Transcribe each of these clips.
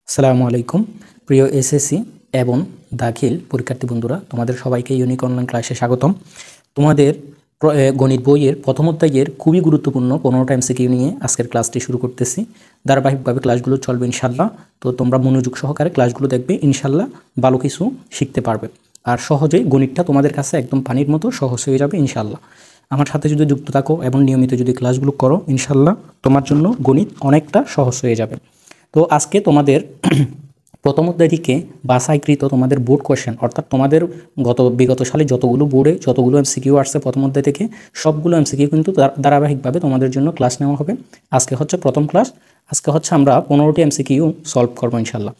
আসসালামু আলাইকুম প্রিয় এসএসসি এবং দাখিল পরীক্ষার্থী বন্ধুরা, তোমাদের সবাইকে ইউনিক অনলাইন ক্লাসে স্বাগতম। তোমাদের গণিত বইয়ের প্রথম অধ্যায়ের খুবই গুরুত্বপূর্ণ 15টা এমসিকিউ নিয়ে আজকের ক্লাসটি শুরু করতেছি। ধারাবাহিকভাবে ক্লাসগুলো চলবে ইনশাল্লাহ। তো তোমরা মনোযোগ সহকারে ক্লাসগুলো দেখবে, ইনশাল্লাহ ভালো কিছু শিখতে পারবে। আর সহজেই গণিতটা তোমাদের কাছে একদম পানির মতো সহজ হয়ে যাবে ইনশাল্লাহ। আমার সাথে যদি যুক্ত থাকো এবং নিয়মিত যদি ক্লাসগুলো করো, ইনশাল্লাহ তোমার জন্য গণিত অনেকটা সহজ হয়ে যাবে। তো আজকে তোমাদের প্রথম অধ্যায় থেকে বাছাইকৃত তোমাদের বোর্ড কোয়েশ্চেন, অর্থাৎ তোমাদের বিগত সালে যতগুলো বোর্ডে যতগুলো এমসিকিউ আসছে প্রথম অধ্যায় থেকে, সবগুলো এমসিকিউ কিন্তু ধারাবাহিকভাবে তোমাদের জন্য ক্লাস নেওয়া হবে। আজকে হচ্ছে প্রথম ক্লাস। আজকে হচ্ছে আমরা 15টি এমসিকিউ সলভ করবো ইনশাল্লাহ।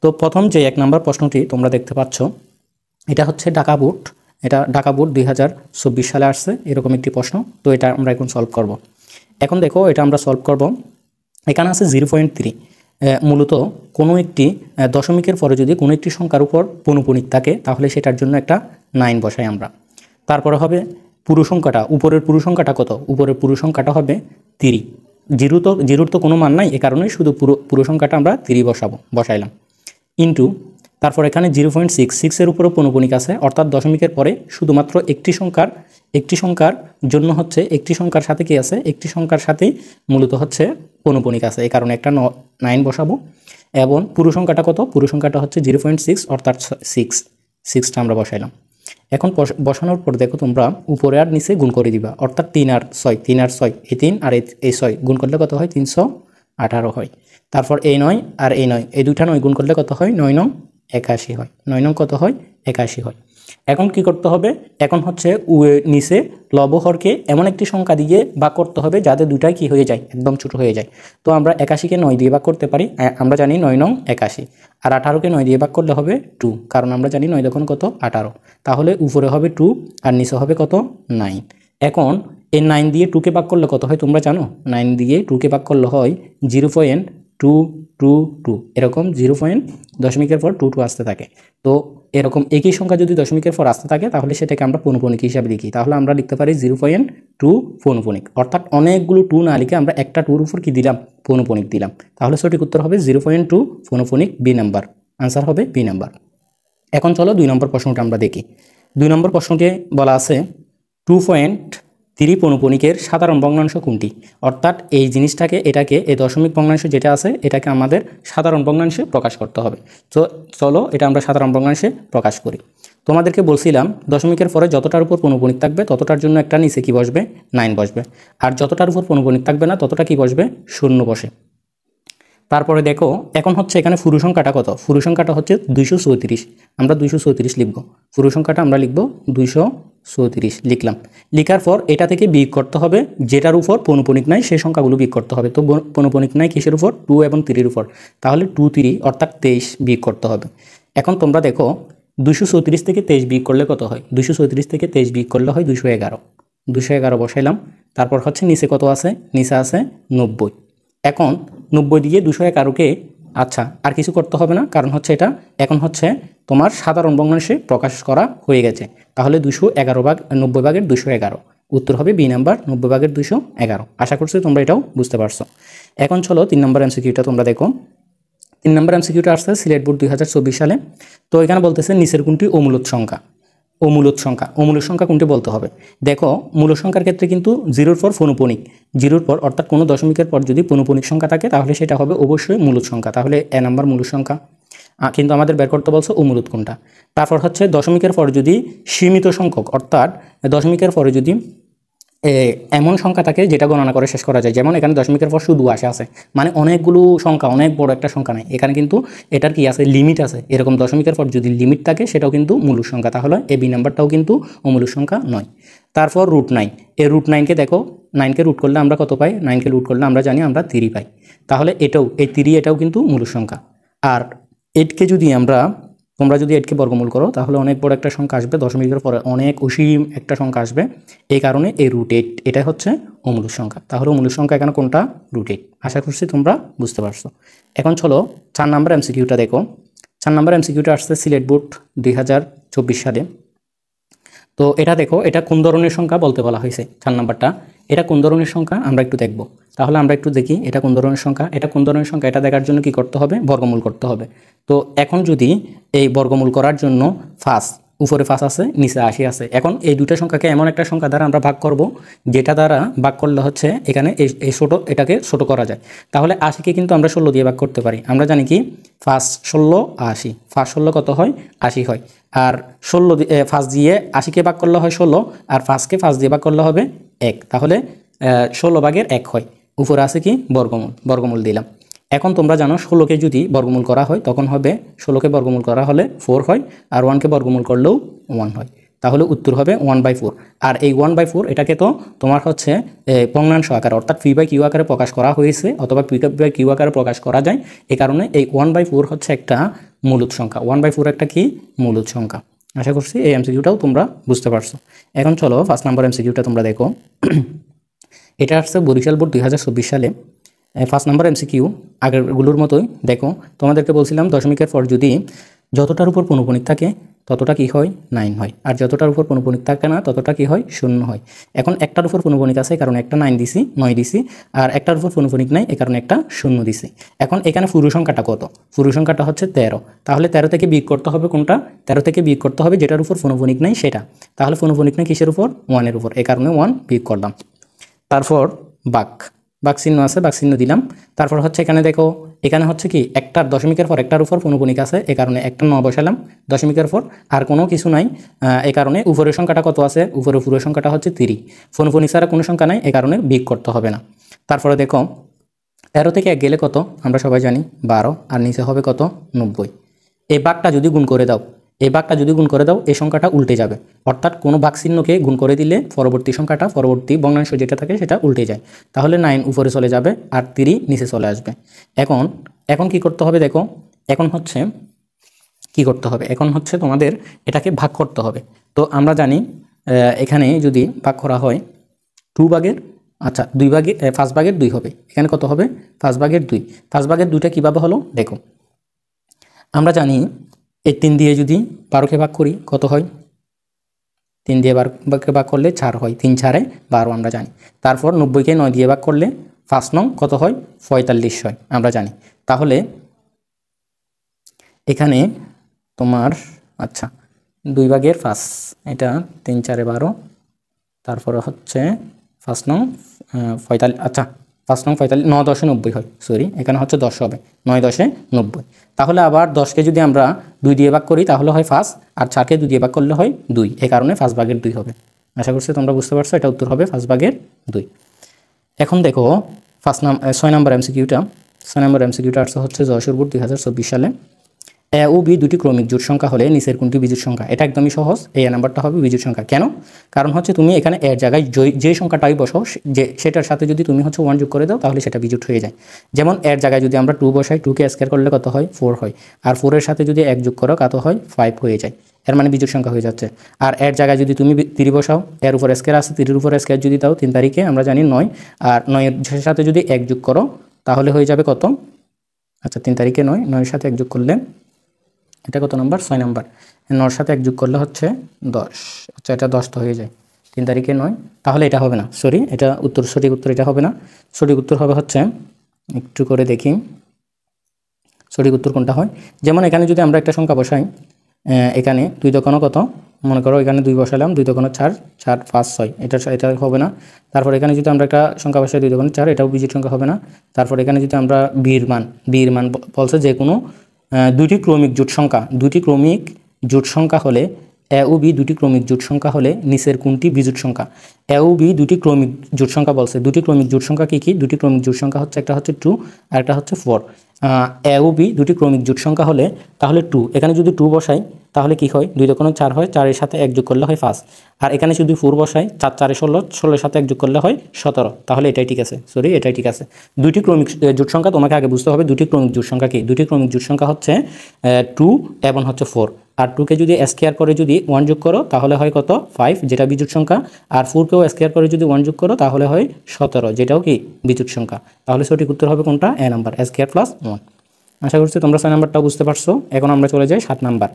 তো প্রথম যে 1 নম্বর প্রশ্নটি তোমরা দেখতে পাচ্ছ, এটা হচ্ছে ঢাকা বোর্ড। এটা ঢাকা বোর্ড 2024 সালে আসছে এরকম একটি প্রশ্ন। তো এটা আমরা এখন সলভ করব। এখন দেখো, এটা আমরা সলভ করব। এখানে আছে 0.3। মূলত কোনো একটি দশমিকের পরে যদি কোনো একটি সংখ্যার উপর পৌনঃপুনিক থাকে, তাহলে সেটার জন্য একটা 9 বসাই আমরা। তারপরে হবে পুরো সংখ্যাটা, উপরের পুরো সংখ্যাটা কত? উপরের পুরো সংখ্যাটা হবে 3। জিরোর তো কোনো মান নাই, এ কারণে শুধু পুরো সংখ্যাটা আমরা 3 বসাইলাম। ইন্টু তারপর এখানে 0.66-এর উপরে পৌনঃপুনিক আছে, অর্থাৎ দশমিকের পরে শুধুমাত্র একটি সংখ্যার জন্য হচ্ছে একটি সংখ্যার সাথে কি আছে, একটি সংখ্যার সাথেই মূলত হচ্ছে পৌনঃপুনিক আছে, এই কারণে একটা 9 বসাবো। এবং পুরো সংখ্যাটা কত? পুরো সংখ্যাটা হচ্ছে 0.6, অর্থাৎ 6টা আমরা বসাইলাম। এখন বসানোর পর দেখো তোমরা উপরে আর নিচে গুণ করে দিবা, অর্থাৎ 3 আর 6, এই 3 আর এই 6 গুণ করলে কত হয়? 318 হয়। তারপর এই 9 আর এই 9, এই দুইটা 9 গুণ করলে কত হয়? 9 9 81 হয়। 9 9 কত হয়? 81 হয়। এখন কি করতে হবে? এখন হচ্ছে নিচে লবহরকে এমন একটি সংখ্যা দিয়ে ভাগ করতে হবে যাতে দুটাই কি হয়ে যায়, একদম ছোট হয়ে যায়। তো আমরা 81-কে 9 দিয়ে ভাগ করতে পারি। আমরা জানি 9 9 81। আর 18-কে 9 দিয়ে ভাগ করলে হবে 2, কারণ আমরা জানি 9 তখন কত? 18। তাহলে উপরে হবে 2 আর নিচে হবে কত? 9। এখন এই 9 দিয়ে 2কে ভাগ করলে কত হয় তোমরা জানো? 9 দিয়ে 2কে ভাগ করলে হয় 0.222, এরকম 0.দশমিকের পর 2 আসতে থাকে। তো এরকম একই সংখ্যা যদি দশমিকের পর আসতে থাকে, তাহলে সেটাকে আমরা পৌনঃপুনিক হিসাবে লিখি। তাহলে আমরা লিখতে পারি 0.2 পৌনঃপুনিক, অর্থাৎ অনেকগুলো 2 না লিখে আমরা একটা 2-র উপর কি দিলাম? পৌনঃপুনিক দিলাম। তাহলে সঠিক উত্তর হবে 0.2 পৌনঃপুনিক, বি নাম্বার। আনসার হবে বি নাম্বার। এখন চলো 2 নম্বর প্রশ্নটা আমরা দেখি। 2 নম্বর প্রশ্নটি বলা আছে 2.3 পৌনঃপুনিকের সাধারণ ভগ্নাংশ কোনটি? অর্থাৎ এই জিনিসটাকে, এই দশমিক ভগ্নাংশ যেটা আছে, এটাকে আমাদের সাধারণ ভগ্নাংশে প্রকাশ করতে হবে। তো চলো এটা আমরা সাধারণ ভগ্নাংশে প্রকাশ করি। তোমাদেরকে বলছিলাম দশমিকের পরে যতটার উপর পৌনঃপুনিক থাকবে ততটার জন্য একটা নিচে কি বসবে? 9 বসবে। আর যতটার উপর পৌনঃপুনিক থাকবে না ততটা কি বসবে? 0 বসে। তারপরে দেখো, এখন হচ্ছে এখানে পুরো সংখ্যাটা কত? পুরো সংখ্যাটা হচ্ছে 234। আমরা 234 লিখব। পুরো সংখ্যাটা আমরা লিখব 234 লিখলাম। লিখার পর এটা থেকে বিয়োগ করতে হবে যেটার উপর পৌনঃপুনিক নাই, সেই সংখ্যাগুলো বিয়োগ করতে হবে। তো পৌনঃপুনিক নাই কিসের উপর? 2 এবং 3-এর উপর। তাহলে 2 3 অর্থাৎ 23 বিয়োগ করতে হবে। এখন তোমরা দেখো 234 থেকে 23 বিয়োগ করলে কত হয়? 234 থেকে 23 বিয়োগ করলে হয় 211। 211 বসাইলাম। তারপর হচ্ছে নিচে কত আছে? নিচে আছে 90। এখন 90 দিয়ে 211-কে, আচ্ছা আর কিছু করতে হবে না, কারণ হচ্ছে এটা এখন হচ্ছে তোমার সাধারণ ভগ্নাংশে প্রকাশ করা হয়ে গেছে। তাহলে 90 ভাগের 211, উত্তর হবে বি নাম্বার, 90 ভাগের 211। আশা করছি তোমরা এটাও বুঝতে পারছো। এখন চলো 3 নম্বর এমসিকিউটা তোমরা দেখো। 3 নম্বর এমসিকিউটা আসছে সিলেট বোর্ড 2024 সালে। তো এখানে বলতেছে নিচের কোনটি অমূলত সংখ্যা? অমূলত সংখ্যা কোনটি বলতে হবে। দেখো, মূল সংখ্যার ক্ষেত্রে কিন্তু 0-র পর পৌনঃপুনিক, 0-র পর অর্থাৎ কোনো দশমিকের পর যদি পৌনঃপুনিক সংখ্যা থাকে তাহলে সেটা হবে অবশ্যই মূলত সংখ্যা। তাহলে এ নাম্বার মূলত সংখ্যা। কিন্তু আমাদের বের করতে বলছে অমূলত কোনটা। তারপর হচ্ছে দশমিকের পরে যদি সীমিত সংখ্যক, অর্থাৎ দশমিকের পরে যদি এমন সংখ্যা থাকে যেটা গণনা করে শেষ করা যায়, যেমন এখানে দশমিকের পর শুধু আছে, মানে অনেকগুলো সংখ্যা, অনেক বড় একটা সংখ্যা নাই, এখানে কিন্তু এটার কি আছে? লিমিট আছে। এরকম দশমিকের পর যদি লিমিট থাকে সেটাও কিন্তু মূল সংখ্যা। তাহলে এই বি নাম্বারটাও কিন্তু অমূল সংখ্যা নয়। তারপর √9, এই √9-কে দেখো, 9-কে রুট করলে আমরা কত পাই? 9-কে রুট করলে আমরা জানি আমরা 3 পাই। তাহলে এই 3 এটাও কিন্তু মূল সংখ্যা। আর 8-কে যদি তোমরা যদি 8-কে বর্গমূল করো তাহলে অনেক বড় একটা সংখ্যা আসবে, দশমিকের পরে অনেক অসীম একটা সংখ্যা আসবে। এই কারণে এই √8 এটা হচ্ছে অমূল সংখ্যা। তাহলে অমূল সংখ্যা এখানে কোনটা? √8। আশা করছি তোমরা বুঝতে পারছো। এখন চলো 4 নম্বর এমসিকিউটা দেখো। 4 নম্বর এমসিকিউটা আসছে সিলেট বোর্ড 2024 সালে। তো এটা দেখো, এটা কোন ধরনের সংখ্যা বলতে বলা হয়েছে। 4 নম্বরটা, এটা কোন ধরনের সংখ্যা আমরা একটু দেখব। তাহলে আমরা একটু দেখি এটা কোন ধরনের সংখ্যা। এটা কোন ধরনের সংখ্যা এটা দেখার জন্য কি করতে হবে, বর্গমূল করতে হবে। তো এখন যদি এই বর্গমূল করার জন্য ফার্স্ট উপরে 5 আছে, নিচে 80 আছে। এখন এই দুটো সংখ্যাকে এমন একটা সংখ্যা দ্বারা আমরা ভাগ করব, যেটা দ্বারা ভাগ করলে হচ্ছে এখানে এই ছোটো এটাকে ছোট করা যায়। তাহলে 80কে কিন্তু আমরা 16 দিয়ে ভাগ করতে পারি। আমরা জানি কি ফার্স্ট 16 80, ফার্স্ট 16 কত হয় 80 হয়। আর 16 ফার্স্ট দিয়ে 80কে ভাগ করলে হয় 16, আর ফার্স্টকে ফার্স্ট দিয়ে ভাগ করলে হবে 1। তাহলে 16 ভাগের 1 হয়। উপরে আছে কি বর্গমূল, বর্গমূল দিলাম। এখন তোমরা জানো 16কে যদি বর্গমূল করা হয় তখন হবে 16কে বর্গমূল করা হলে 4 হয়, আর 1কে বর্গমূল করলেও 1 হয়। তাহলে উত্তর হবে 1/4। আর এই 1/4 এটাকে তো তোমার হচ্ছে ভগ্নাংশ আকারে অর্থাৎ p/q আকারে প্রকাশ করা হয়েছে, অথবা p/q আকারে প্রকাশ করা যায়। এই কারণে এই 1/4 হচ্ছে একটা মূলদ সংখ্যা। 1/4 একটা কি মূলদ সংখ্যা। আশা করছি এই এমসিকিউটাও তোমরা বুঝতে পারছো। এখন চলো 1 নম্বর এমসিকিউটা তোমরা দেখো। এটা আসছে বরিশাল বোর্ড 2024 সালে। 1 নম্বর এমসিকিউ আগেরগুলোর মতোই। দেখো তোমাদেরকে বলছিলাম দশমিকের পর যদি যতটার উপর পৌনঃপুনিক থাকে ততটা কি হয় 9 হয়, আর যতটার উপর পৌনঃপুনিক থাকে না ততটা কি হয় 0 হয়। এখন একটার উপর পৌনঃপুনিক আছে কারণ একটা 9 দিছি, 9 দিছি, আর একটার উপর পৌনঃপুনিক নাই এই কারণে একটা 0 দিছি। এখন এখানে পুরো সংখ্যাটা কত? পুরো সংখ্যাটা হচ্ছে 13। তাহলে 13 থেকে বিয়োগ করতে হবে কোনটা? 13 থেকে বিয়োগ করতে হবে যেটার উপর পৌনঃপুনিক নাই সেটা। তাহলে পৌনঃপুনিক নাই কিসের উপর? 1 এর উপর, এই কারণে 1 বিয়োগ করলাম। তারপর বাক চিহ্ন আছে, বাক চিহ্ন দিলাম। তারপর হচ্ছে এখানে দেখো, এখানে হচ্ছে কি একটার দশমিকের পর একটার উপর পৌনঃপুনিক আছে, এই কারণে একটা 9 বসালাম দশমিকের পর, আর কোনো কিছু নাই। এই কারণে উপরের সংখ্যাটা কত আছে? উপরে পুরো সংখ্যাটা হচ্ছে 3। পৌনঃপুনিক ছাড়া কোনো সংখ্যা নাই, এই কারণে বিয়োগ করতে হবে না। তারপরে দেখো 13 থেকে 1 গেলে কত? আমরা সবাই জানি 12, আর নিচে হবে কত? 90। এই বাঘটা যদি গুণ করে দাও, এই বাঘটা যদি গুণ করে দাও এই সংখ্যাটা উল্টে যাবে। অর্থাৎ কোনো ভাগ চিহ্নকে গুণ করে দিলে পরবর্তী সংখ্যাটা, পরবর্তী ভগ্নাংশ যেটা থাকে সেটা উল্টে যায়। তাহলে 9 উপরে চলে যাবে আর 3 নিচে চলে আসবে। এখন কি করতে হবে দেখো, এখন হচ্ছে কি করতে হবে? এখন হচ্ছে তোমাদের এটাকে ভাগ করতে হবে। তো আমরা জানি এখানে যদি ভাগ করা হয় 2 ভাগের, আচ্ছা 2 ভাগে 5 ভাগের 2 হবে। এখানে কত হবে? 5 ভাগের 2। 5 ভাগের 2টা কীভাবে হলো দেখো, আমরা জানি এই 3 দিয়ে যদি 12কে ভাগ করি কত হয়? 3 দিয়ে 12কে ভাগ করলে 4 হয়, 3 4 12 আমরা জানি। তারপর 90কে 9 দিয়ে ভাগ করলে 5 9 কত হয়? 45 হয়, আমরা জানি। তাহলে এখানে তোমার আচ্ছা 2 ভাগের 5, এটা 3 4 12, তারপরে হচ্ছে 5 9 45, আচ্ছা 5 9 45, 9 10 90 হয়, সরি এখানে হচ্ছে 10 হবে, 9 10 90। তাহলে আবার 10কে যদি আমরা 2 দিয়ে ভাগ করি তাহলে হয় 5, আর 4কে 2 দিয়ে ভাগ করলে হয় 2, এই কারণে 5 ভাগের 2 হবে। আশা করছি তোমরা বুঝতে পারছো, এটা উত্তর হবে 5 ভাগের 2। এখন দেখো 6 নম্বর এমসিকিউটা। 6 নম্বর এমসিকিউটা আসছে হচ্ছে যশোর বোর্ড 2024 সালে। এ ও বি দুটি ক্রমিক জোট সংখ্যা হলে নিচের কোনটি বিজোড় সংখ্যা? এটা একদমই সহজ, এই নাম্বারটা হবে বিজোড় সংখ্যা। কেন? কারণ হচ্ছে তুমি এখানে এর জায়গায় যে সংখ্যাটাই বসো যে সেটার সাথে যদি তুমি হচ্ছে 1 যোগ করে দাও তাহলে সেটা বিজোড় হয়ে যায়। যেমন এর জায়গায় যদি আমরা 2 বসাই, 2কে স্কয়ার করলে কত হয়? 4 হয়, আর 4 এর সাথে যদি 1 যোগ করো কত হয়? 5 হয়ে যায়। এর মানে বিজোড় সংখ্যা হয়ে যাচ্ছে। আর এর জায়গায় যদি তুমি 3 বসাও, এর উপর স্কয়ার আছে, 3 এর উপর স্কয়ার যদি দাও 3 তারিখে আমরা জানি 9, আর 9 এর সাথে যদি 1 যোগ করো তাহলে হয়ে যাবে কত? আচ্ছা 3 তারিখে 9, 9 এর সাথে 1 যোগ করলে এটা কত নাম্বার? 6 নাম্বার। 9 সাথে 1 যোগ করলে হচ্ছে 10, আচ্ছা এটা 10 তো হয়ে যায়। 3 তারিখে 9, তাহলে এটা হবে না, সরি এটা উত্তর, সঠিক উত্তর এটা হবে না। সঠিক উত্তর হবে হচ্ছে, একটু করে দেখি সঠিক উত্তর কোনটা হয়। যেমন এখানে যদি আমরা একটা সংখ্যা বসাই, এখানে 2 দোকানো কত, মনে করো এখানে 2 বসালাম, 2 দোকানো 4, 4 5 6, এটা হবে না। তারপর এখানে যদি আমরা একটা সংখ্যা বসাই 2 দোকানো 4, এটাও বিজোড় সংখ্যা হবে না। তারপর এখানে যদি আমরা বীর মান বলছে যে কোনো দুটি ক্রমিক জোট সংখ্যা হলে এ ও বি দুটি ক্রমিক জোট সংখ্যা হলে নিচের কোনটি বিজোড় সংখ্যা? এ ও বি দুটি ক্রমিক জোট সংখ্যা বলছে। দুটি ক্রমিক জোট সংখ্যা কী কী? দুটি ক্রমিক জোট সংখ্যা হচ্ছে, একটা হচ্ছে 2 আর একটা হচ্ছে 4। এ ও বি দুটি ক্রমিক জোট সংখ্যা হলে তাহলে 2, এখানে যদি 2 বসাই তাহলে কি হয়? 2 দোকানো 4 হয়, 4 এর সাথে 1 যোগ করলে হয় 5। আর এখানে যদি 4 বসাই, 4 4 16, 16 এর সাথে 1 যোগ করলে হয় 17। তাহলে এটাই ঠিক আছে, সরি এটাই ঠিক আছে। দুটি ক্রমিক জোট সংখ্যা তোমাকে আগে বুঝতে হবে। দুটি ক্রমিক জোট সংখ্যা কি? দুটি ক্রমিক জোট সংখ্যা হচ্ছে 2 এবং হচ্ছে 4। আর 2কে যদি স্কয়ার করে যদি 1 যোগ করো তাহলে হয় কত? 5, যেটা বিজোড় সংখ্যা। আর 4কেও স্কয়ার করে যদি 1 যোগ করো তাহলে হয় 17, যেটাও কি বিজোড় সংখ্যা। তাহলে সঠিক উত্তর হবে কোনটা? এ নাম্বার, স্কয়ার প্লাস 1। আশা করছি তোমরা 6 নাম্বারটাও বুঝতে পারছো। এখন আমরা চলে যাই 7 নাম্বার।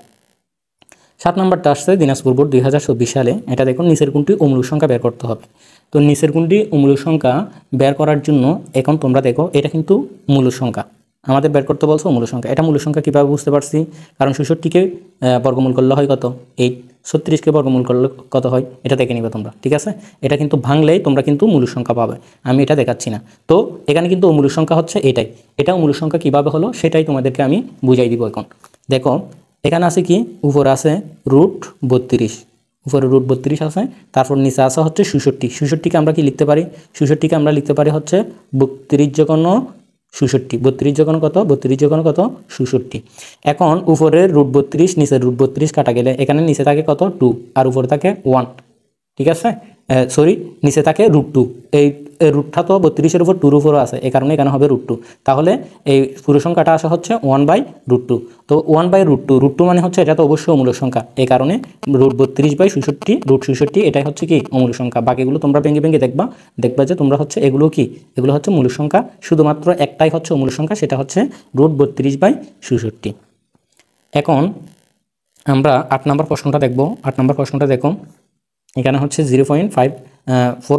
7 নাম্বারটা আসছে দিনাজপুর বোর্ড 2024 সালে। এটা দেখুন, নিচের কোনটি অমূলক সংখ্যা বের করতে হবে। তো নিচের কোনটি মূলদ সংখ্যা বের করার জন্য এখন তোমরা দেখো এটা কিন্তু মূলদ সংখ্যা আমাদের বের করতে বলছো মূলদ সংখ্যা। এটা মূলদ সংখ্যা কীভাবে বুঝতে পারছি, কারণ 66কে বর্গমূল করলে হয় কত 8, 36কে বর্গমূল করলে কত হয় এটা দেখে নিবে তোমরা, ঠিক আছে। এটা কিন্তু ভাঙলেই তোমরা কিন্তু মূলদ সংখ্যা পাবে, আমি এটা দেখাচ্ছি না। তো এখানে কিন্তু মূলদ সংখ্যা হচ্ছে এটাই, এটাও মূলদ সংখ্যা কীভাবে হলো সেটাই তোমাদেরকে আমি বুঝাই দিব এখন। দেখো এখানে আছে কি, উপরে আছে √32, উপরে √32 আছে, তারপর নিচে আসা হচ্ছে 66। 66কে আমরা কি লিখতে পারি, 66কে আমরা লিখতে পারি হচ্ছে 32 যখন 66, 32 যখন কত 32 যখন কত 66। এখন উপরের √32 নিচের √32 কাটা গেলে এখানে নিচে থাকে কত 2 আর উপরে থাকে 1, ঠিক আছে। সরি, নিচে থাকে √2, এই রুটটা তো 32-এর উপর 2-র উপরও আছে, এই কারণে এখানে হবে √2। তাহলে এই পুরো সংখ্যাটা আসা হচ্ছে 1/√2। তো 1/√2, √2 মানে হচ্ছে এটা তো অবশ্যই অমূলদ সংখ্যা, এই কারণে √32/66 √66 এটাই হচ্ছে কি অমূলদ সংখ্যা। বাকিগুলো তোমরা ভেঙে ভেঙে দেখবা যে তোমরা হচ্ছে এগুলো কি, এগুলো হচ্ছে মূলদ সংখ্যা, শুধুমাত্র একটাই হচ্ছে অমূলদ সংখ্যা, সেটা হচ্ছে √32/66। এখন আমরা 8 নম্বর প্রশ্নটা দেখব। 8 নম্বর প্রশ্নটা দেখো, এখানে হচ্ছে 0.4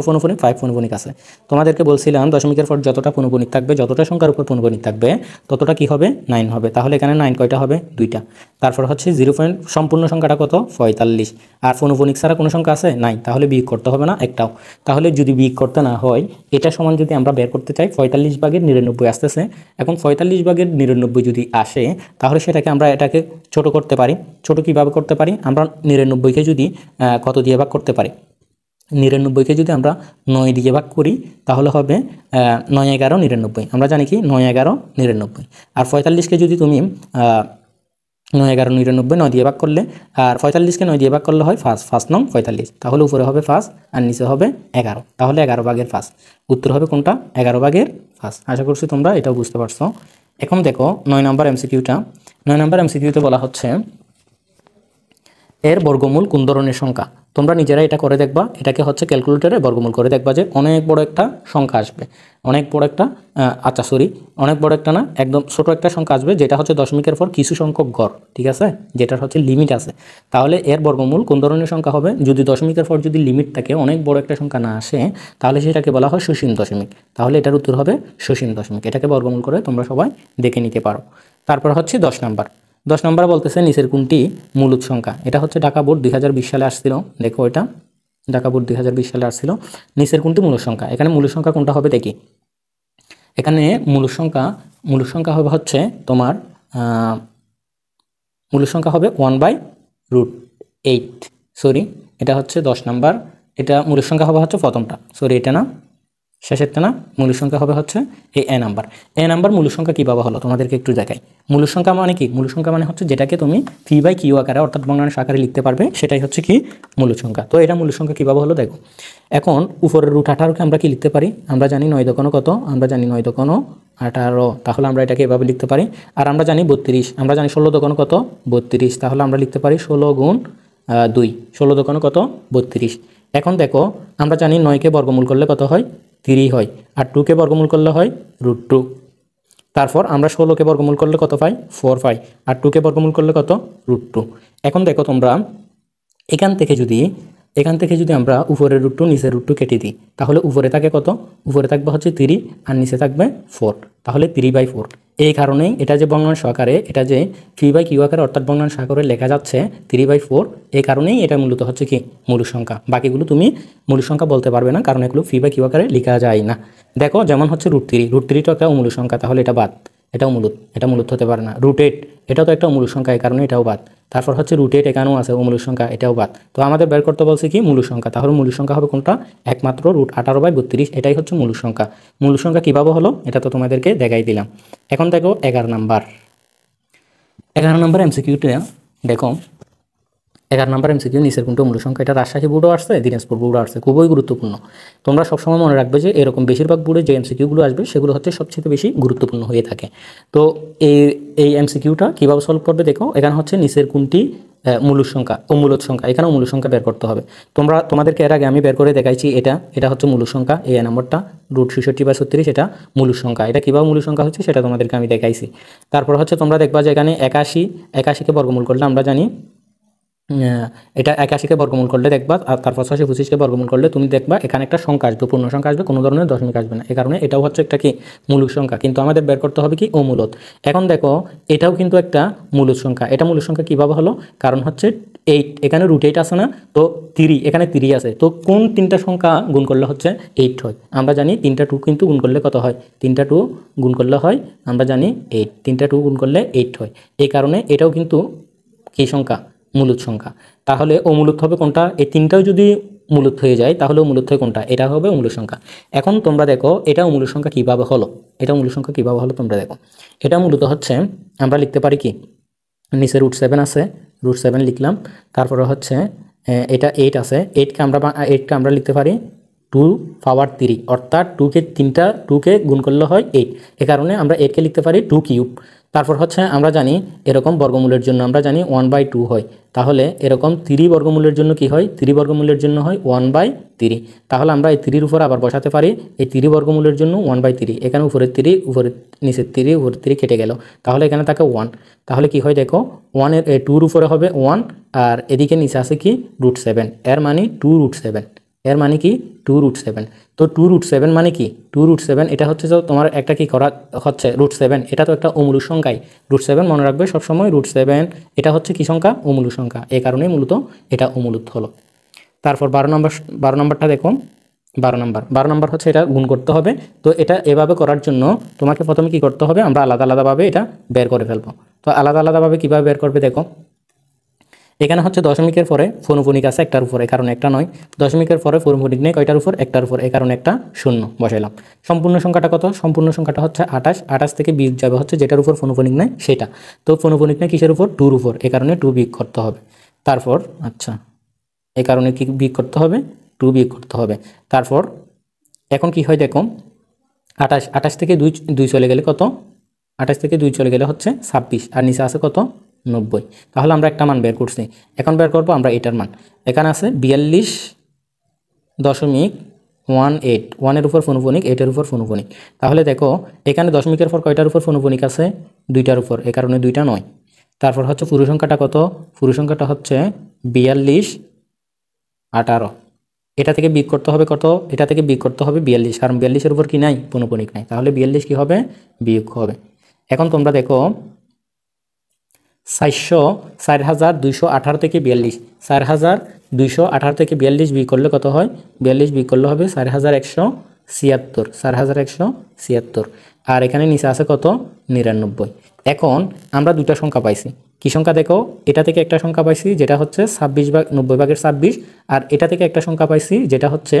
পৌনঃপুনিক 5 পৌনঃপুনিক আছে। তোমাদেরকে বলছিলাম দশমিকের পর যতটা পৌনঃপুনিক থাকবে, যতটা সংখ্যার উপর পৌনঃপুনিক থাকবে ততটা কি হবে 9 হবে। তাহলে এখানে 9 কয়টা হবে 2টা। তারপর হচ্ছে 0. সম্পূর্ণ সংখ্যাটা কত 45, আর পৌনঃপুনিক ছাড়া কোনো সংখ্যা আছে নাই, তাহলে বিয়োগ করতে হবে না একটাও। তাহলে যদি বিয়োগ করতে না হয়, এটা সমান যদি আমরা বের করতে চাই 45/99 আসতেছে। এখন 45/99 যদি আসে তাহলে সেটাকে আমরা এটাকে ছোট করতে পারি। ছোট কিভাবে করতে পারি, আমরা 99কে যদি কত দিয়ে ভাগ করতে পারি, 99কে যদি আমরা 9 দিয়ে ভাগ করি তাহলে হবে 9, 11, 99। আমরা জানি কি 9, 11, 99। আর 45কে যদি তুমি 9, 11, 99 9 দিয়ে ভাগ করলে, আর 45কে 9 দিয়ে ভাগ করলে হয় 5 নং 45। তাহলে উপরে হবে 5 আর নিচে হবে 11, তাহলে 11/5। উত্তর হবে কোনটা 11/5। আশা করছি তোমরা এটাও বুঝতে পারছো। এখন দেখো 9 নম্বর এমসিকিউটা। 9 নম্বর এমসিকিউতে বলা হচ্ছে এর বর্গমূল কোন ধরনের সংখ্যা। তোমরা নিজেরা এটা করে দেখবা, এটাকে হচ্ছে ক্যালকুলেটরে বর্গমূল করে দেখবা যে অনেক বড় একটা সংখ্যা আসবে, অনেক বড় একটা অনেক বড় একটা না, একদম ছোট একটা সংখ্যা আসবে যেটা হচ্ছে দশমিকের পর কিছু সংখ্যক গড়, ঠিক আছে, যেটার হচ্ছে লিমিট আছে। তাহলে এর বর্গমূল কোন ধরনের সংখ্যা হবে, যদি দশমিকের পর যদি লিমিট থাকে, অনেক বড় একটা সংখ্যা না আসে, তাহলে সেটাকে বলা হয় সসীম দশমিক। তাহলে এটার উত্তর হবে সসীম দশমিক। এটাকে বর্গমূল করে তোমরা সবাই দেখে নিতে পারো। তারপর হচ্ছে 10 নাম্বার। 10 নম্বর বলতেছে নিচের কোনটি মূলদ সংখ্যা। এটা হচ্ছে ঢাকা বোর্ড 2020 সালে আসছিল, দেখো এটা ঢাকা বোর্ড 2020 সালে আসছিল। নিচের কোনটি মূলদ সংখ্যা, এখানে মূলদ সংখ্যা কোনটা হবে দেখি। এখানে মূলদ সংখ্যা হবে হচ্ছে তোমার মূলদ সংখ্যা হবে 1/√8। সরি, এটা হচ্ছে 10 নাম্বার। এটা মূলদ সংখ্যা হবে হচ্ছে প্রথমটা, সরি এটা না, শেষেরটা না। মূলদ সংখ্যা হবে হচ্ছে এই এ নাম্বার। মূলদ সংখ্যা কীভাবে হলো তোমাদেরকে একটু দেখাই। মূলদ সংখ্যা মানে কি, মূলদ সংখ্যা মানে হচ্ছে যেটাকে তুমি p/q আকারে অর্থাৎ ভগ্নাংশ আকারে লিখতে পারবে, সেটাই হচ্ছে কি মূলদ সংখ্যা। তো এটা মূলদ সংখ্যা কীভাবে হলো দেখো। এখন উপরের √18কে আমরা কি লিখতে পারি, আমরা জানি 9 দোকানো কত, আমরা জানি 9 দোকানো 18, তাহলে আমরা এটাকে এভাবে লিখতে পারি। আর আমরা জানি 32, আমরা জানি 16 দোকানো কত 32, তাহলে আমরা লিখতে পারি 16 গুণ 2, 16 দোকানো কত 32। এখন দেখো আমরা জানি 9কে বর্গমূল করলে কত হয় 3 হয়, আর 2কে বর্গমূল করলে হয় √2। তারপর আমরা 16কে বর্গমূল করলে কত পাই 4 পাই, আর 2কে বর্গমূল করলে কত √2। এখন দেখো তোমরা এখান থেকে যদি আমরা উপরের √2 নিচের √2 কেটে দিই, তাহলে উপরে থাকে কত, উপরে থাকবে হচ্ছে 3 আর নিচে থাকবে 4, তাহলে 3/4। এই কারণেই এটা যে ভগ্নাংশ আকারে, এটা যে p/q আকারে অর্থাৎ ভগ্নাংশ আকারে লেখা যাচ্ছে 3/4, এই কারণেই এটা মূলত হচ্ছে কি মূলদ সংখ্যা। বাকিগুলো তুমি মূলদ সংখ্যা বলতে পারবে না, কারণ এগুলো p/q আকারে লেখা যায় না। দেখো যেমন হচ্ছে √3 তো একটা অমূলদ সংখ্যা, তাহলে এটা বাদ, এটাও মূলদ, এটা মূলদ হতে পারে না। √8 এটাও তো একটা অমূলদ সংখ্যা, এই কারণে এটাও বাদ। তারপর হচ্ছে √8 এখানেও আছে অমূলদ সংখ্যা, এটাও বাদ। তো আমাদের বের করতে বলছে কি মূলদ সংখ্যা, তাহলে মূলদ সংখ্যা হবে কোনটা, একমাত্র √18/32, এটাই হচ্ছে মূলদ সংখ্যা। মূলদ সংখ্যা কীভাবে হলো এটা তো তোমাদেরকে দেখাই দিলাম। এখন দেখো 11 নাম্বার এমসিকিউটা দেখো। 11 নাম্বার এমসিকিউ নিচের কোনটা মূলদ সংখ্যা। এটা রাজশাহী বোর্ডও আসছে, দিনাজপুর বোর্ডও আসছে, খুবই গুরুত্বপূর্ণ। তোমরা সবসময় মনে রাখবে যে এরকম বেশিরভাগ বোর্ডে যে এমসিকিউগুলো আসবে সেগুলো হচ্ছে সবচেয়ে বেশি গুরুত্বপূর্ণ হয়ে থাকে। তো এই এমসিকিউটা কীভাবে সলভ করবে দেখো। এখানে হচ্ছে নিচের কোনটি মূলদ সংখ্যা ও মূলদ সংখ্যা, এখানেও মূলদ সংখ্যা বের করতে হবে। তোমাদেরকে এর আগে আমি বের করে দেখাইছি, এটা হচ্ছে মূলদ সংখ্যা, এই নম্বরটা √66/36 এটা মূলদ সংখ্যা। এটা কীভাবে মূলদ সংখ্যা হচ্ছে সেটা তোমাদেরকে আমি দেখাইছি। তারপর হচ্ছে তোমরা দেখবা যে এখানে 81কে বর্গমূল করলে আমরা জানি এটা 81কে বর্গমূল করলে দেখবা, আর তারপর 625কে বর্গমূল করলে তুমি দেখবা এখানে একটা সংখ্যা আসবে, পূর্ণ সংখ্যা আসবে, কোনো ধরনের দশমিক আসবে না। এই কারণে এটাও হচ্ছে একটা কি মূলদ সংখ্যা, কিন্তু আমাদের বের করতে হবে কি অমূলদ। এখন দেখো এটাও কিন্তু একটা মূলদ সংখ্যা। এটা মূলদ সংখ্যা কীভাবে হলো, কারণ হচ্ছে 8, এখানে √8 আছে না, তো 3, এখানে 3 আছে, তো কোন তিনটা সংখ্যা গুণ করলে হচ্ছে 8 হয়? আমরা জানি 3টা 2 কিন্তু গুণ করলে কত হয়, 3টা 2 গুণ করলে হয়, আমরা জানি 8, 3টা 2 গুণ করলে 8 হয়। এই কারণে এটাও কিন্তু কী সংখ্যা, মূলদ সংখ্যা। তাহলে অমূলদ হবে কোনটা? এই তিনটাও যদি মূলদ হয়ে যায় তাহলে মূলদ হয় কোনটা? এটা হবে মূলদ সংখ্যা। এখন তোমরা দেখো এটা মূলদ সংখ্যা কীভাবে হলো, এটা মূলদ সংখ্যা কীভাবে হলো তোমরা দেখো। এটা মূলত হচ্ছে আমরা লিখতে পারি কি, নিচে √7 আছে, √7 লিখলাম, তারপরে হচ্ছে এটা 8 আছে, 8কে আমরা লিখতে পারি 2 পাওয়ার 3, অর্থাৎ 2কে গুণ করলে হয় 8। এ কারণে আমরা 8কে লিখতে পারি 2 কিউব। তারপর হচ্ছে আমরা জানি এরকম বর্গমূলের জন্য আমরা জানি 1/2 হয়, তাহলে এরকম 3 বর্গমূলের জন্য কি হয়, 3 বর্গমূলের জন্য হয় 1/3। তাহলে আমরা এই 3 উপর আবার বসাতে পারি, এই 3 বর্গমূলের জন্য 1/3, এখানে উপরে 3, উপরে নিচে 3, উপরে 3 কেটে গেল, তাহলে এখানে থাকে 1। তাহলে কি হয় দেখো, 2-এর উপরে হবে 1, আর এদিকে নিচে আছে কি √7, এর মানে 2√7, এর মানে কি 2√7। তো 2√7 মানে কি, 2√7 এটা হচ্ছে যে তোমার একটা কি করা হচ্ছে √7, এটা তো একটা অমূলদ সংখ্যাই। √7 মনে রাখবে সবসময়, √7 এটা হচ্ছে কি সংখ্যা, অমূলদ সংখ্যা। এই কারণেই মূলত এটা অমূলদ হলো। তারপর 12 নম্বরটা দেখো, 12 নম্বর হচ্ছে এটা গুণ করতে হবে। তো এটা এভাবে করার জন্য তোমাকে প্রথমে কি করতে হবে, আমরা আলাদা আলাদাভাবে এটা বের করে ফেলবো। তো আলাদা আলাদাভাবে কীভাবে বের করবে দেখো, এখানে হচ্ছে দশমিকের পরে ফোনোফোনিক আছে একটার উপরে, কারণ একটা নয়। দশমিকের পরে ফোনোফোনিক নেই কয়টার উপর, একটার উপর, এই কারণে একটা শূন্য বসাইলাম। সম্পূর্ণ সংখ্যাটা কত, সম্পূর্ণ সংখ্যাটা হচ্ছে 28, 28 থেকে বিয়োগ যাবে হচ্ছে যেটার উপর ফোনোফোনিক নেই সেটা। তো ফোনোফোনিক নেই কিসের উপর, 2-র উপর, এই কারণে 2 বিয়োগ করতে হবে। তারপর আচ্ছা, এই কারণে কি বিয়োগ করতে হবে, 2 বিয়োগ করতে হবে। তারপর এখন কি হয় দেখো, 28 থেকে 2 চলে গেলে কত, 28 থেকে 2 চলে গেলে হচ্ছে 26, আর নিচে আছে কত 90। তাহলে আমরা একটা মান বের করছি, এখন বের করবো আমরা এটার মান। এখানে আছে 42.18, 1-এর উপর ফোনোফোনিক, 8-এর উপর ফোনোফোনিক। তাহলে দেখো এখানে দশমিকের পর কয়টার উপর ফোনোফোনিক আছে, 2টার উপর, এই কারণে 2টা নয়। তারপর হচ্ছে পুরো সংখ্যাটা কত, পুরো সংখ্যাটা হচ্ছে 42.18। এটা থেকে বিয়োগ করতে হবে কত, এটা থেকে বিয়োগ করতে হবে 42, কারণ 42-এর উপর কি নাই, ফোনোফোনিক নাই, তাহলে 42 কি হবে, বিয়োগ হবে। এখন তোমরা দেখো 4,218 থেকে 42, 4,218 থেকে 42 বিয়োগ করলে কত হয়, 42 বিয়োগ করলে হবে 4,176, 4,176। আর এখানে নিচে আছে কত, 99। এখন আমরা দুটা সংখ্যা পাইছি, কি সংখ্যা দেখো, এটা থেকে একটা সংখ্যা পাইছি যেটা হচ্ছে 90/26, আর এটা থেকে একটা সংখ্যা পাইছি যেটা হচ্ছে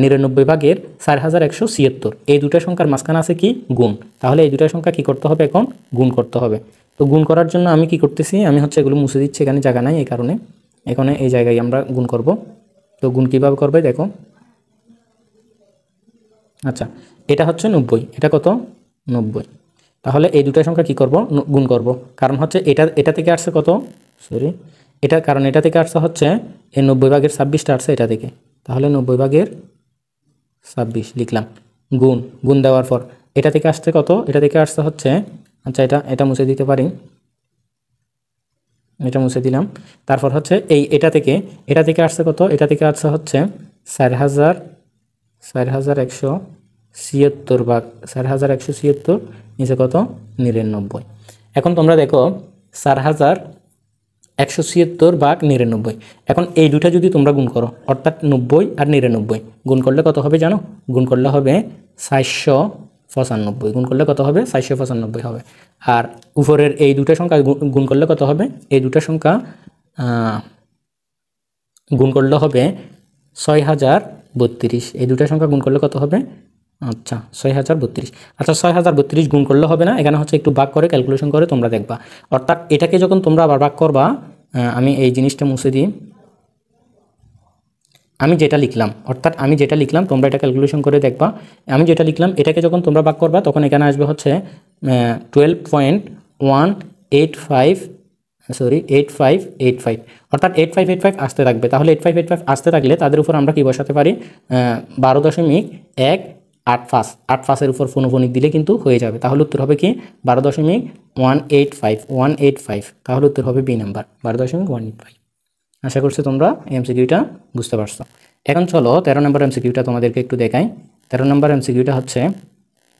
99/4, 4,176। এই দুটা সংখ্যার মাঝখানে আছে কি গুণ, তাহলে এই দুটা সংখ্যা কি করতে হবে, এখন গুণ করতে হবে। তো গুণ করার জন্য আমি কি করতেছি, আমি হচ্ছে এগুলো মুছে দিচ্ছি, এখানে জায়গা নাই, এই কারণে এখানে এই জায়গায় আমরা গুণ করব। তো গুণ কীভাবে করবে দেখো, আচ্ছা এটা হচ্ছে 90, এটা কত 90। তাহলে এই দুটো সংখ্যা কি করব, গুণ করব, কারণ হচ্ছে এটা থেকে আসছে কত, সরি এটা, কারণ এটা থেকে আসছে হচ্ছে এই 90/26টা আসছে এটা থেকে, তাহলে 90/26 লিখলাম, গুণ দেওয়ার পর এটা থেকে আসছে কত, এটা থেকে আসছে হচ্ছে, আচ্ছা এটা মুছে দিতে পারি, এটা মুছে দিলাম। তারপর হচ্ছে এটা থেকে আসছে কত, এটা থেকে আসছে হচ্ছে 4,176 ভাগ 4,176, নিচে কত 99। এখন তোমরা দেখো 4,176 ভাগ 99, এখন এই দুটা যদি তোমরা গুণ করো, অর্থাৎ 90 আর 99 গুণ করলে কত হবে জানো, গুণ করলে হবে 495, গুণ করলে কত হবে 495 হবে। আর উপরের এই দুটা সংখ্যা গুণ করলে কত হবে, এই দুটা সংখ্যা গুণ করলে হবে 6,032, এই দুটা সংখ্যা গুণ করলে কত হবে, আচ্ছা 6,032। আচ্ছা 6,032 গুণ করলে হবে না, এখানে হচ্ছে একটু ভাগ করে ক্যালকুলেশন করে তোমরা দেখবা, অর্থাৎ এটাকে যখন তোমরা আবার ভাগ করবা, আমি এই জিনিসটা মুছে দিই, আমি যেটা লিখলাম তোমরা এটা ক্যালকুলেশন করে দেখবা। আমি যেটা লিখলাম এটাকে যখন তোমরা ভাগ করবা তখন এখানে আসবে হচ্ছে 8585, অর্থাৎ 8585 আসতে থাকবে। তাহলে 8585 আসতে থাকলে তাদের উপর আমরা কি বসাতে পারি, 12.185 উপর ফোনোফোনিক দিলে কিন্তু হয়ে যাবে। তাহলে উত্তর হবে কি 12.185, তাহলে উত্তর হবে বি নাম্বার 12.185। আশা করছি তোমরা এমসিকিউটা বুঝতে পারছো। এখন চলো 13 নম্বর এমসিকিউটা তোমাদেরকে একটু দেখাই। 13 নম্বর এমসিকিউটা হচ্ছে,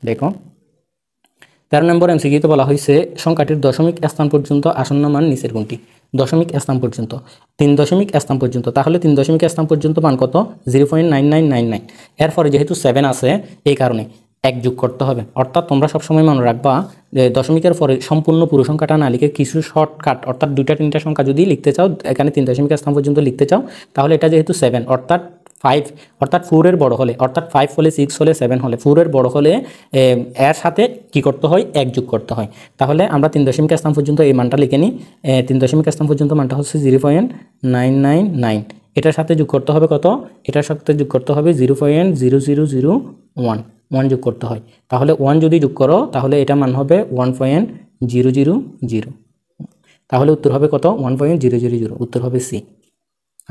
দেখো 13 নম্বর এমসিকিউতে বলা হয়েছে সংখ্যাটির দশমিক স্থান পর্যন্ত আসন্ন মান নিচের কোনটি? দশমিক স্থান পর্যন্ত, 3 দশমিক স্থান পর্যন্ত, তাহলে 3 দশমিক স্থান পর্যন্ত মান কত? 0.9999। এরপরে যেহেতু 7 আছে এই কারণে 1 যোগ করতে হবে। অর্থাৎ তোমরা সবসময় মনে রাখবা যে দশমিকের পরে সম্পূর্ণ পুরো সংখ্যাটা না লিখে কিছু শর্টকাট, অর্থাৎ 2টা 3টা সংখ্যা যদি লিখতে চাও, এখানে 3 দশমিক স্থান পর্যন্ত লিখতে চাও, তাহলে এটা যেহেতু 7 অর্থাৎ 5 অর্থাৎ 4 এর বড় হলে, অর্থাৎ 5 হলে 6 হলে 7 হলে 4 এর বড় হলে এর সাথে কি করতে হয়? 1 যোগ করতে হয়। তাহলে আমরা 3 দশমিক স্থান পর্যন্ত এই মানটা লিখে নিই। 3 দশমিক স্থান পর্যন্ত মানটা হচ্ছে 0.999। এটার সাথে যোগ করতে হবে কত? এটার সাথে যোগ করতে হবে 0.0001, 1 যোগ করতে হয়। তাহলে 1 যদি যোগ করো তাহলে এটা মান হবে 1.000। তাহলে উত্তর হবে কত? 1.000, উত্তর হবে সি।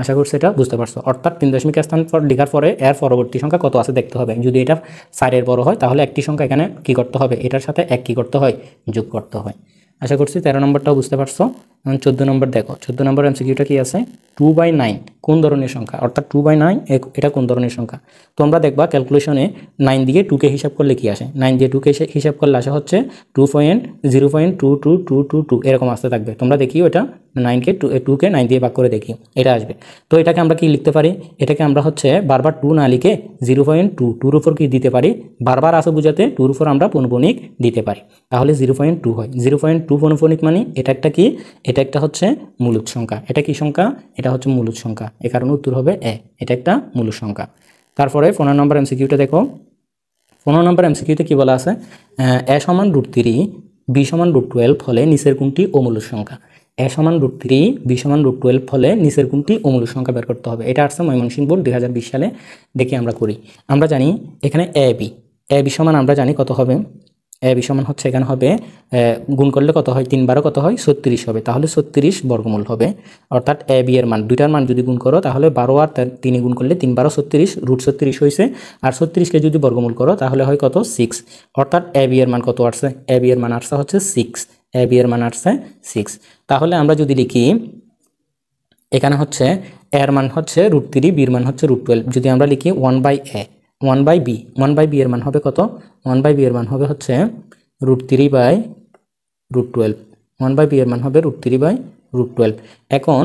আশা করছি এটা বুঝতে পারছো। অর্থাৎ 3 দশমিক স্থান পর লেখার পরে এর পরবর্তী সংখ্যা কত আছে দেখতে হবে। যদি এটা 4 এর বড় হয় তাহলে একটি সংখ্যা এখানে কি করতে হবে? এটার সাথে 1 কি করতে হয়? যোগ করতে হয়। আশা করছি 13 নম্বরটাও বুঝতে পারছো। 14 নম্বর দেখো, 14 নম্বর এমসিকিউটা কি আছে? 2/9 কোন ধরনের সংখ্যা? অর্থাৎ 2/9 এটা কোন ধরনের সংখ্যা? তোমরা দেখবা ক্যালকুলেশনে 9 দিয়ে 2কে হিসাব করলে কি আসে? 9 দিয়ে 2কে হিসাব করলে আসে হচ্ছে 2.0.22222 এরকম আসতে থাকবে। তোমরা দেখিও এটা 2কে 9 দিয়ে ভাগ করে দেখি, এটা আসবে। তো এটাকে আমরা কি লিখতে পারি? এটাকে আমরা হচ্ছে বারবার 2 না লিখে 0.2 উপর কি দিতে পারি? বারবার আসে বুঝাতে 2 উপর আমরা পৌনঃপুনিক দিতে পারি, তাহলে 0.2 হয়। 0.2 পৌনঃপুনিক মানে এটা একটা কি? এটা একটা হচ্ছে মূলদ সংখ্যা। এটা কি সংখ্যা? এটা হচ্ছে মূলদ সংখ্যা। এ কারণে উত্তর হবে এ, এটা একটা মূলদ সংখ্যা। তারপরে 15 নম্বর এমসিকিউটা দেখো। 15 নম্বর এমসিকিউতে কি বলা আছে? a সমান √3 b সমান √12 হলে নিচের কোনটি অমূলদ সংখ্যা? a সমান √3 b সমান √12 হলে নিচের কোনটি অমূলদ সংখ্যা বের করতে হবে। এটা আসছে ময়মনসিংহ বোর্ড 2020 সালে। দেখি আমরা করি। আমরা জানি এখানে a b সমান আমরা জানি কত হবে? a b সমান হচ্ছে এখানে হবে গুণ করলে কত হয়? 3 বারো কত হয়? 36 হবে। তাহলে 36 বর্গমূল হবে। অর্থাৎ a b এর মান, দুইটার মান যদি গুণ করো তাহলে 12 আর 3 গুণ করলে 3 12 36, √36 হয়েছে। আর 36কে যদি বর্গমূল করো তাহলে হয় কত? 6। অর্থাৎ a b এর মান কত আসছে? a b এর মান আসছে হচ্ছে 6। a b এর মান আসছে 6। তাহলে আমরা যদি লিখি এখানে হচ্ছে এর মান হচ্ছে √3, b এর মান হচ্ছে √12। যদি আমরা লিখি 1/a 1/b, 1/b এর মান হবে কত? 1/b এর মান হবে হচ্ছে √3/√12। 1/b এর মান হবে √3/√12। এখন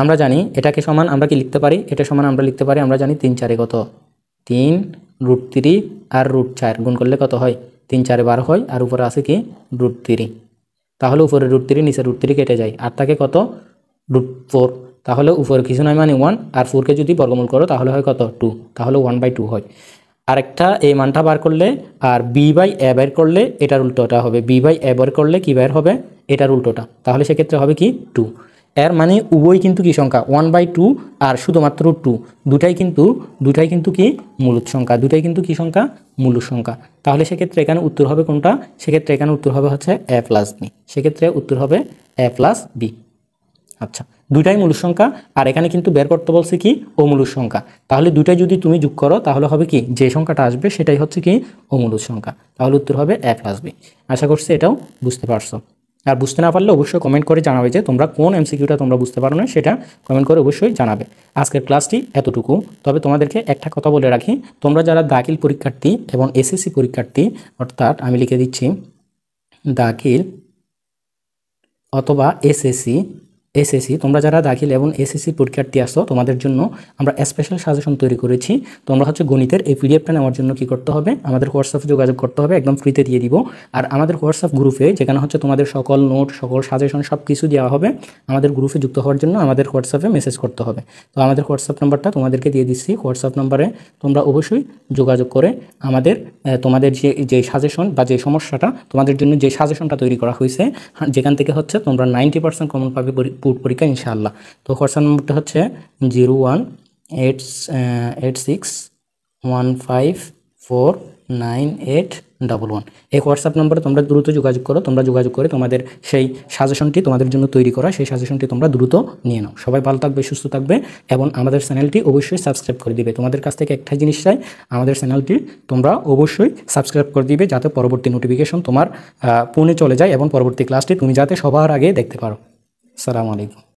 আমরা জানি এটাকে সমান আমরা কি লিখতে পারি? এটা সমান আমরা লিখতে পারি, আমরা জানি 3 4 কত? 3 √3 আর √4 গুণ করলে কত হয়? 3 4 12 হয়, আর উপরে আছে কি? √3। তাহলে উপরে √3 নিচে √3 কেটে যায়, আর থাকে কত? √4। তাহলে উপরে কিছু নয় মানে 1, আর 4কে যদি বর্গমূল করো তাহলে হয় কত? 2। তাহলে 1/2 হয়। আরেকটা এই মানটা বার করলে আর b/a বের করলে এটার উল্টোটা হবে। b/a বের করলে কি বের হবে? এটার উল্টোটা। তাহলে সেক্ষেত্রে হবে কি? 2। এর মানে উভয় কিন্তু কি সংখ্যা? 1/2 আর শুধুমাত্র 2, দুটাই কিন্তু কি? মূলদ সংখ্যা। দুটাই কিন্তু কি সংখ্যা? মূলদ সংখ্যা। তাহলে সেক্ষেত্রে এখানে উত্তর হবে কোনটা? সেক্ষেত্রে এখানে উত্তর হবে হচ্ছে a + b। সেক্ষেত্রে উত্তর হবে a + b। আচ্ছা, দুইটাই মূলদ সংখ্যা, আর এখানে কিন্তু বের করতে বলছে কি? অমূলদ সংখ্যা। তাহলে দুইটাই যদি তুমি যোগ করো তাহলে হবে কি? যে সংখ্যাটা আসবে সেটাই হচ্ছে কি? অমূলদ সংখ্যা। তাহলে উত্তর হবে a + b। আশা করছি এটাও বুঝতে পারছো। আর বুঝতে না পারলে অবশ্যই কমেন্ট করে জানাবে যে তোমরা কোন এমসিকিউটা তোমরা বুঝতে পারো না, সেটা কমেন্ট করে অবশ্যই জানাবে। আজকের ক্লাসটি এতটুকু। তবে তোমাদেরকে একটা কথা বলে রাখি, তোমরা যারা দাখিল পরীক্ষার্থী এবং এসএসসি পরীক্ষার্থী, অর্থাৎ আমি লিখে দিচ্ছি দাখিল অথবা এসএসসি, তোমরা যারা দাখিল এবং এসএসসি পরীক্ষার্থী আসো তোমাদের জন্য আমরা স্পেশাল সাজেশন তৈরি করেছি। তোমরা হচ্ছে গণিতের এই পিডিএফটা নেওয়ার জন্য কি করতে হবে? আমাদের হোয়াটসঅ্যাপে যোগাযোগ করতে হবে, একদম ফ্রিতে দিয়ে দিব। আর আমাদের হোয়াটসঅ্যাপ গ্রুপে, যেখানে হচ্ছে তোমাদের সকল নোট, সকল সাজেশন সব কিছু দেওয়া হবে, আমাদের গ্রুপে যুক্ত হওয়ার জন্য আমাদের হোয়াটসঅ্যাপে মেসেজ করতে হবে। তো আমাদের হোয়াটসঅ্যাপ নাম্বারটা তোমাদেরকে দিয়ে দিচ্ছি। হোয়াটসঅ্যাপ নাম্বারে তোমরা অবশ্যই যোগাযোগ করে তোমাদের যে সাজেশন বা যে সমস্যাটা তোমাদের জন্য যে সাজেশনটা তৈরি করা হয়েছে, যেখান থেকে হচ্ছে তোমরা 90% কমন পাবে পরীক্ষা ইনশাআল্লাহ। তো হোয়াটসঅ্যাপ নম্বরটা হচ্ছে 0188615498111। এই হোয়াটসঅ্যাপ নম্বরে তোমরা দ্রুত যোগাযোগ করো। তোমরা যোগাযোগ করে তোমাদের সেই সাজেশনটি তোমাদের জন্য তৈরি করা, সেই সাজেশনটি তোমরা দ্রুত নিয়ে নাও। সবাই ভালো থাকবে, সুস্থ থাকবে, এবং আমাদের চ্যানেলটি অবশ্যই সাবস্ক্রাইব করে দিবে। তোমাদের কাছ থেকে একটাই জিনিস চাই, আমাদের চ্যানেলটি তোমরা অবশ্যই সাবস্ক্রাইব করে দিবে, যাতে পরবর্তী নোটিফিকেশন তোমার ফোনে চলে যায় এবং পরবর্তী ক্লাসটি তুমি যাতে সবার আগে দেখতে পারো। আসসালামু আলাইকুম।